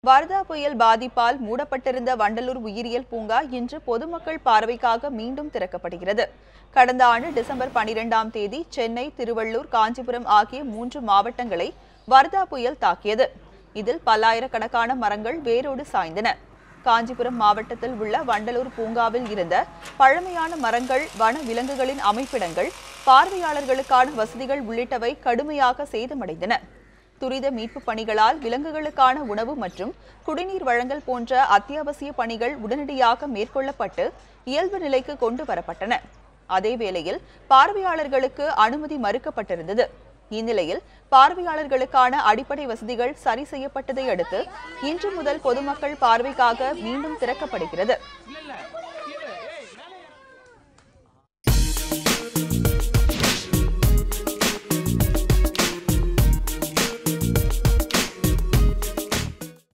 வர்தா புயல் பாதிப்பால் மூடப்பட்டிருந்த வண்டலூர் உயிரியல் பூங்கா இன்று பொதுமக்கள் பார்வைக்காக மீண்டும் திறக்கப்படுகிறது. கடந்த ஆண்டு டிசம்பர் 12ஆம் தேதி சென்னை, திருவள்ளூர், காஞ்சிபுரம் ஆகிய 3 மாவட்டங்களை வர்தா புயல் தாக்கியது. இதில் பல்லாயிரக்கணக்கான மரங்கள் வேரோடு சாய்ந்தன. காஞ்சிபுரம் மாவட்டத்தில் உள்ள வண்டலூர் பூங்காவில் இருந்த பழமையான மரங்கள், வன விலங்குகளின் அமைப்பிடங்கள், பார்வையாளர்களுக்கான வசதிகள் உள்ளிட்டவை கடுமையாக சேதமடைந்தன. துரித மீட்பு பணிகளால் விலங்குகளுக்கான உணவு மற்றும் குடிநீர் வழங்கல் போன்ற அத்தியாவசிய பணிகள் உடனடியாக மேற்கொள்ளப்பட்டு இயல்பு நிலைக்கு கொண்டு வரப்பட்டன. அதேவேளையில் பார்வையாளர்களுக்கு அனுமதி மறுக்கப்பட்டிருந்தது. இந்நிலையில் பார்வையாளர்களுக்கான அடிப்படை வசதிகள் சரி செய்யப்பட்டதை அடுத்து இன்று முதல் பொதுமக்கள் பார்வைக்காக மீண்டும் திறக்கப்படுகிறது.